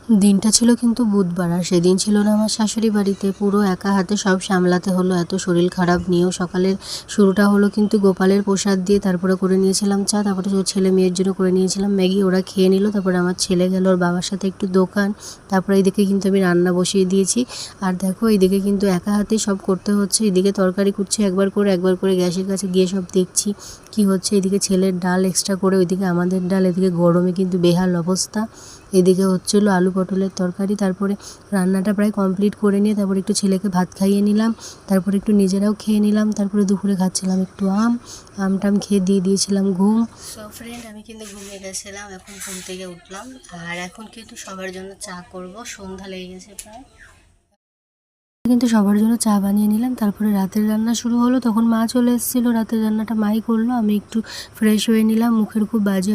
দিনটা ছিল কিন্তু বুধবার, আর সেদিন ছিল না আমার শাশুড়ি বাড়িতে। পুরো একা হাতে সব সামলাতে হলো, এত শরীর খারাপ নিয়েও। সকালের শুরুটা হলো কিন্তু গোপালের প্রসাদ দিয়ে, তারপরে করে নিয়েছিলাম চা, তারপরে ওর ছেলে মেয়ের জন্য করে নিয়েছিলাম ম্যাগি, ওরা খেয়ে নিল। তারপরে আমার ছেলে গেল ওর বাবার সাথে একটু দোকান। তারপরে এইদিকে কিন্তু আমি রান্না বসিয়ে দিয়েছি। আর দেখো এইদিকে কিন্তু একা হাতেই সব করতে হচ্ছে। এদিকে তরকারি কুটছি একবার করে গ্যাসের কাছে গিয়ে সব দেখছি কি হচ্ছে। এদিকে ছেলের ডাল এক্সট্রা করে, ওইদিকে আমাদের ডাল। এদিকে গরমে কিন্তু বেহাল অবস্থা। এদিকে হচ্ছিল আলু পটলের তরকারি। তারপরে রান্নাটা প্রায় কমপ্লিট করে নিয়ে তারপরে একটু ছেলেকে ভাত খাইয়ে নিলাম, তারপরে একটু নিজেরাও খেয়ে নিলাম। তারপরে দুপুরে খাচ্ছিলাম একটু আমটাম খেয়ে দিয়ে দিয়েছিলাম ঘুম। সো ফ্রেন্ড, আমি কিন্তু ঘুমিয়ে গেছিলাম, এখন ঘুম থেকে উঠলাম। আর এখন কিন্তু সবার জন্য চা করব, সন্ধ্যা লেগে গেছে প্রায়। কিন্তু সবার জন্য চা বানিয়ে নিলাম। তারপরে রাতের রান্না শুরু হলো। তখন মা চলে এসেছিলো, রাতের রান্নাটা মাই করলো। আমি একটু ফ্রেশ হয়ে নিলাম, মুখের খুব বাজে